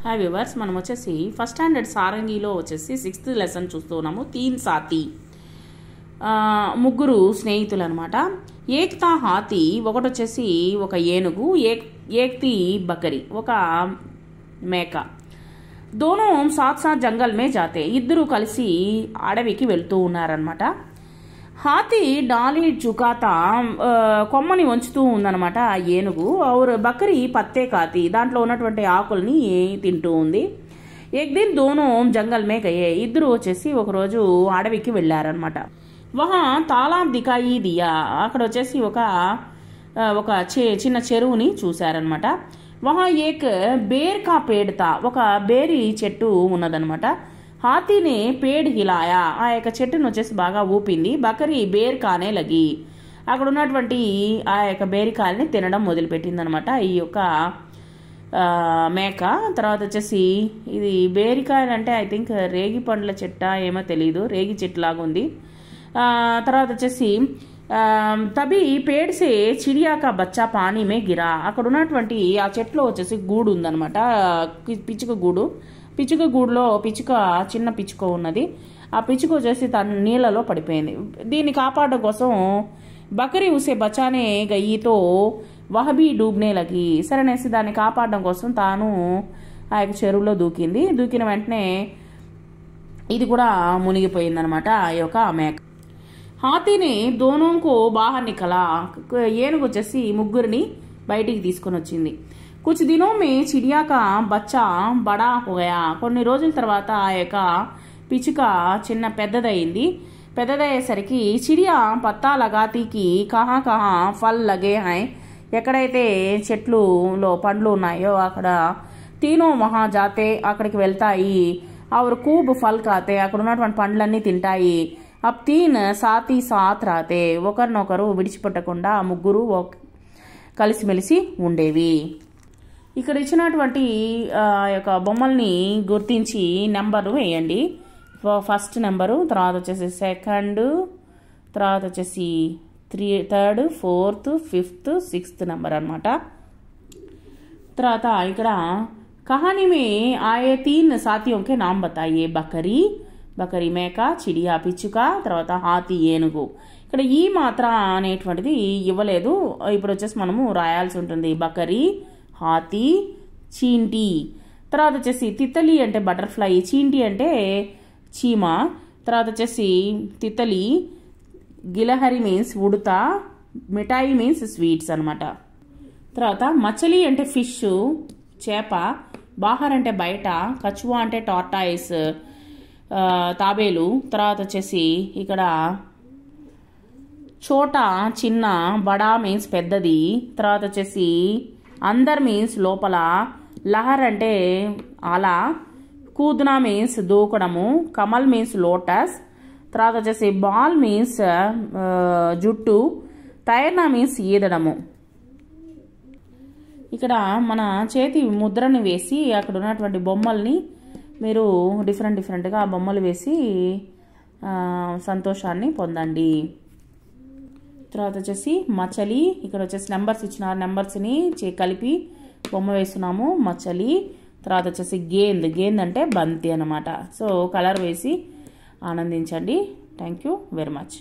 Hi viewers, మనం వచ్చేసి first standard సారంగిలో వచ్చేసి 6th లెసన్ చూస్తున్నాము. తీన్ సాతి, ముగ్గురు స్నేహితులు అనమాట. ఏక్తా హాతి, ఒకటి వచ్చేసి ఒక ఏనుగు, ఏక్తి బకరి ఒక మేక. దోనో సాత్ సాత్ జంగల్ మే జాతే, ఇద్దరు కలిసి అడవికి వెళ్తూ ఉన్నారనమాట. హాతి డాలి చుకాతా, కొమ్మని వంచుతూ ఉందన్నమాట ఆ ఏనుగు. ఔర్ బకరి పత్తే కాతి, దాంట్లో ఉన్నటువంటి ఆకుల్ని తింటూ ఉంది. ఏక్ దిన్ దోనో జంగల్ మే గయే, ఇద్దరు వచ్చేసి ఒకరోజు అడవికి వెళ్ళారనమాట. వహా తాలాబ్ దికాయి దియా, అక్కడ వచ్చేసి ఒక చిన్న చెరువుని చూశారనమాట. వహా ఏక్ బేర్ కా పేడ్తా, ఒక బేరి చెట్టు ఉన్నదనమాట. హాతీని పేడ్ హిలాయా, ఆ యొక్క చెట్టును వచ్చేసి బాగా ఊపింది. బకరి బేర్ కానే లగి, అక్కడ ఉన్నటువంటి ఆ యొక్క బేరికాయల్ని తినడం మొదలుపెట్టింది అనమాట ఈ యొక్క మేక. తర్వాత వచ్చేసి ఇది బేరికాయలు అంటే ఐ థింక్ రేగి పండ్ల చెట్ట ఏమో తెలియదు, రేగి చెట్టు లాగా ఉంది. తర్వాత వచ్చేసి తబి పేడ్సే చిడియాక బచ్చా పానీ మే గిరా, అక్కడ ఉన్నటువంటి ఆ చెట్లో వచ్చేసి గూడు ఉందనమాట, పిచ్చుక గూడు. పిచ్చుక గూడులో చిన్న పిచ్చుక ఉన్నది. ఆ పిచ్చుక వచ్చేసి తన నీళ్ళలో పడిపోయింది. దీన్ని కాపాడడం కోసం బకరీ ఉసే బచానే గయ్యితో వహబీ డూబ్నే లగి, సరేనేసి దాన్ని కాపాడడం కోసం తాను ఆ యొక్క చెరువులో దూకింది. దూకిన వెంటనే ఇది కూడా మునిగిపోయింది అనమాట ఆ యొక్క మేక. హాతీని దోనోంకు బాహర్ నికలా, ఏనుగు వచ్చేసి ముగ్గురిని బయటికి తీసుకొని వచ్చింది. కుछ दिनों में चिड़िया का बच्चा बड़ा हो गया, కొన్ని రోజుల తర్వాత ఆ యొక్క పిచ్చుక పెద్దదైంది. పెద్దదయ్యేసరికి చిడియా పత్తా లగాతీకి కహా కహా ఫల్ లగే హై, ఎక్కడైతే చెట్లులో పండ్లు ఉన్నాయో అక్కడ తీనో వహా జాతే, అక్కడికి వెళ్తాయి. ఆవిడ కూబ్ ఫల్ కాతే, అక్కడ ఉన్నటువంటి పండ్లన్నీ తింటాయి. అబ్ తీన్ సాతి సాత్ రాతే, ఒకరినొకరు విడిచిపెట్టకుండా ముగ్గురు కలిసిమెలిసి ఉండేవి. ఇక్కడ ఇచ్చినటువంటి యొక్క బొమ్మల్ని గుర్తించి నెంబరు వేయండి. ఫస్ట్ నెంబరు, తర్వాత వచ్చేసి సెకండ్, తర్వాత వచ్చేసి third, fourth, fifth, 6th number అనమాట. తర్వాత ఇక్కడ కహానీ మే ఆయే 3 సాతియోं के नाम बताइए, బకరీ మేక, చిడియా పిచ్చుక, తర్వాత హాతి ఏనుగు. ఇక్కడ ఈ మాత్ర అనేటువంటిది ఇవ్వలేదు. ఇప్పుడు వచ్చేసి మనము రాయాల్సి ఉంటుంది. బకరీ, హాతీ, చీంటీ. తర్వాత వచ్చేసి తితలి అంటే బటర్ఫ్లై, చీంటీ అంటే చీమ. తర్వాత వచ్చేసి తితలి, గిలహరి మీన్స్ ఉడత, మిఠాయి మీన్స్ స్వీట్స్ అనమాట. తర్వాత మచలి అంటే ఫిష్, చేప. బాహర్ అంటే బయట, కచువా అంటే టార్టాయిస్, తాబేలు. తర్వాత వచ్చేసి ఇక్కడ చోట చిన్న, బడా మీన్స్ పెద్దది. తర్వాత వచ్చేసి అందర్ మీన్స్ లోపల, లహర్ అంటే అలా, కూద్నా మీన్స్ దూకడము, కమల్ మీన్స్ లోటస్. తర్వాత వచ్చేసి బాల్ మీన్స్ జుట్టు, తైర్నా మీన్స్ ఈదడము. ఇక్కడ మన చేతి ముద్రని వేసి అక్కడ ఉన్నటువంటి బొమ్మల్ని మీరు డిఫరెంట్గా ఆ బొమ్మలు వేసి సంతోషాన్ని పొందండి. తర్వాత వచ్చేసి మచలి, ఇక్కడ వచ్చేసి నెంబర్స్ ఇచ్చినారు, నెంబర్స్ని కలిపి బొమ్మ వేస్తున్నాము, మచలి. తర్వాత వచ్చేసి గేంద్ అంటే బంతి అనమాట. సో కలర్ వేసి ఆనందించండి. Thank you very much.